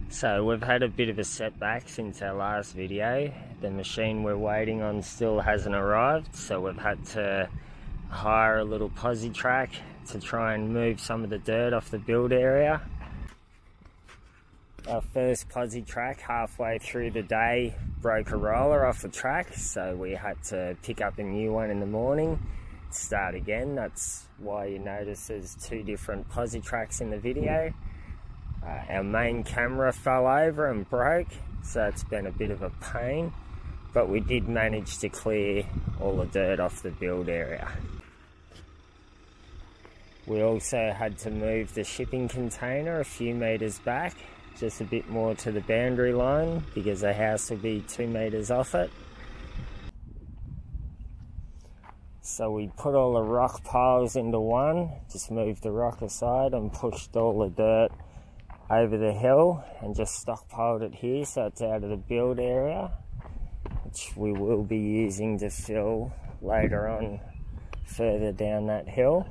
So we've had a bit of a setback since our last video. The machine we're waiting on still hasn't arrived, so we've had to hire a little positrack to try and move some of the dirt off the build area. Our first positrack halfway through the day broke a roller off the track, so we had to pick up a new one in the morning, start again. That's why you notice there's two different positracks in the video. Our main camera fell over and broke, so it's been a bit of a pain, but we did manage to clear all the dirt off the build area. We also had to move the shipping container a few metres back, just a bit more to the boundary line, because the house will be 2 metres off it. So we put all the rock piles into one, just moved the rock aside and pushed all the dirt over the hill and just stockpiled it here so it's out of the build area, which we will be using to fill later on further down that hill.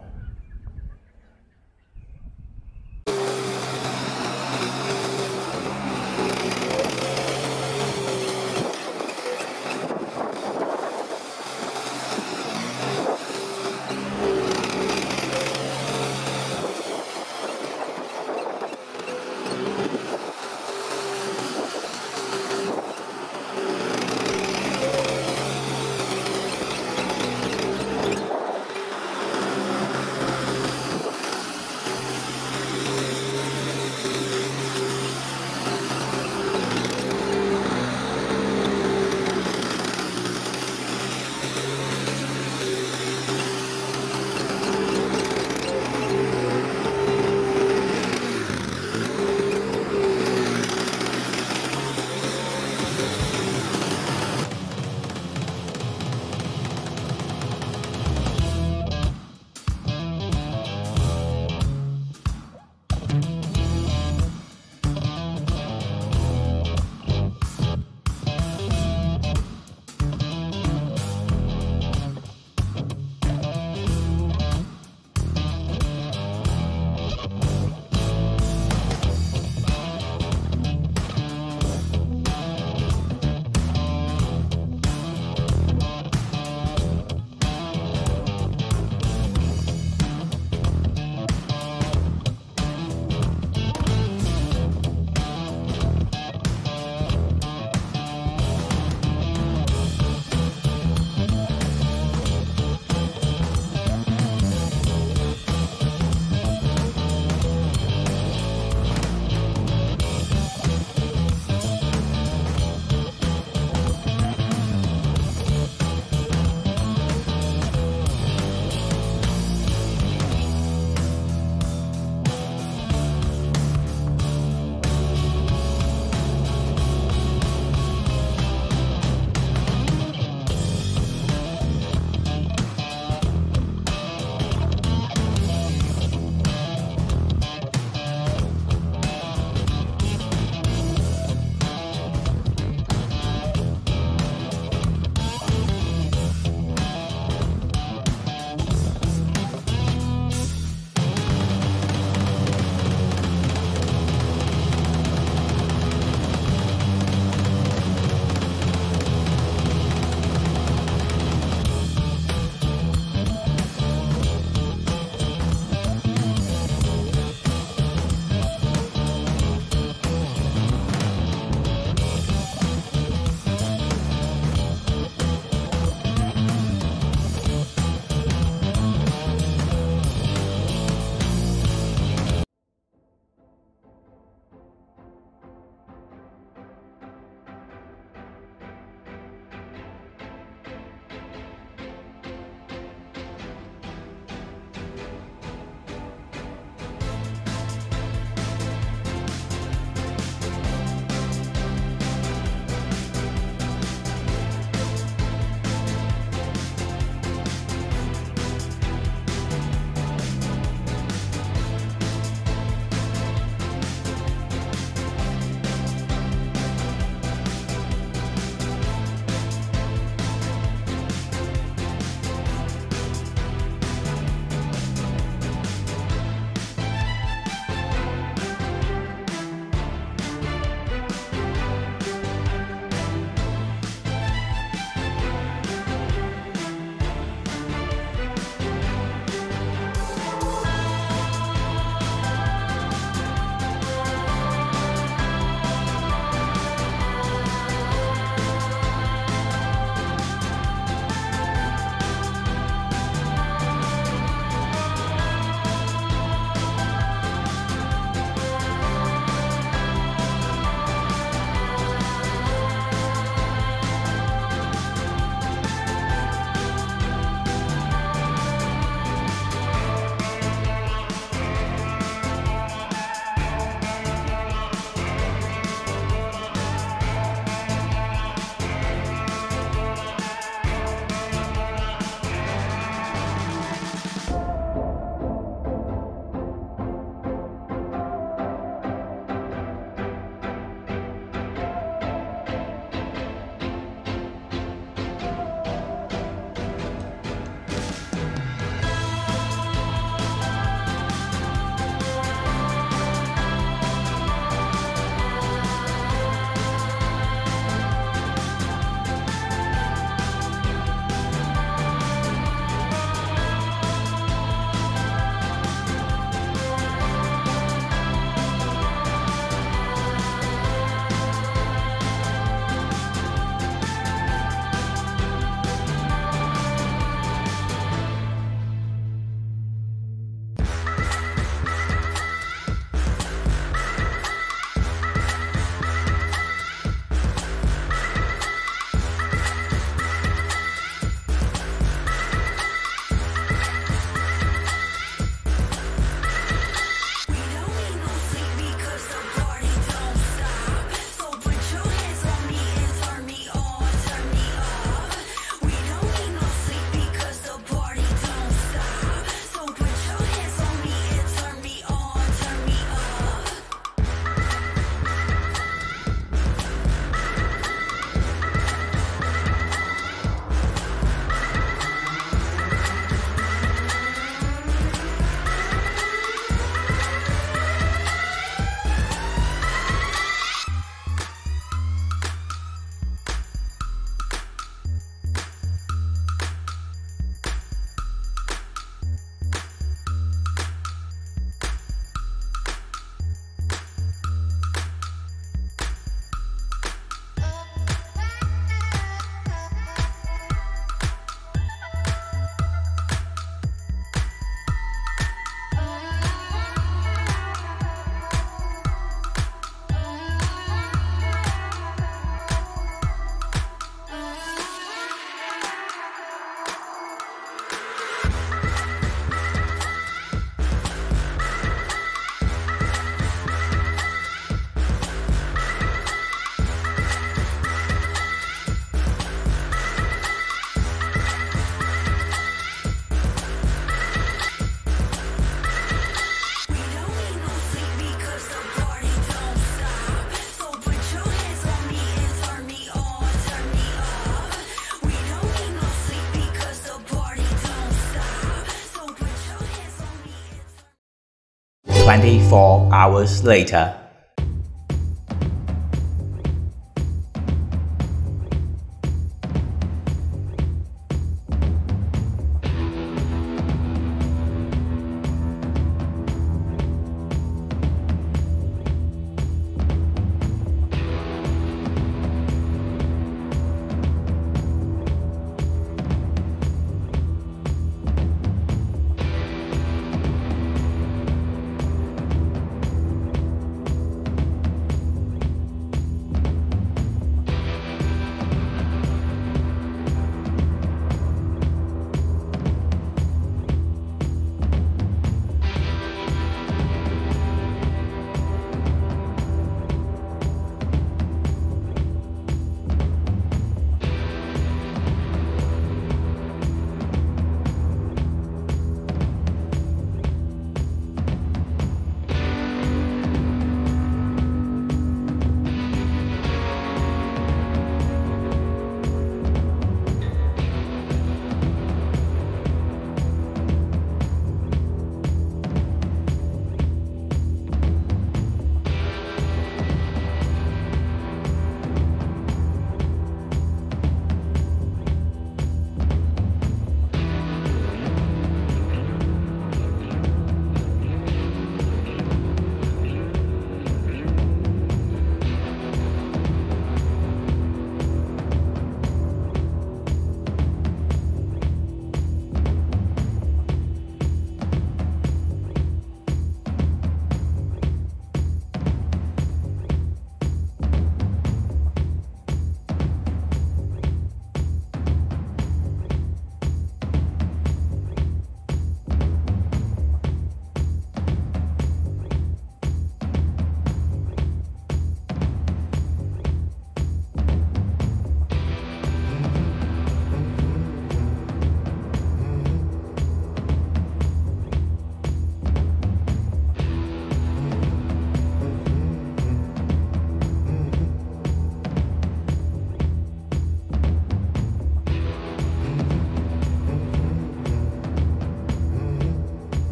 24 hours later.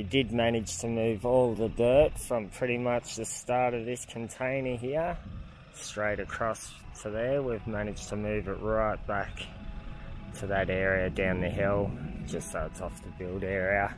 We did manage to move all the dirt from pretty much the start of this container here straight across to there. We've managed to move it right back to that area down the hill, just so it's off the build area.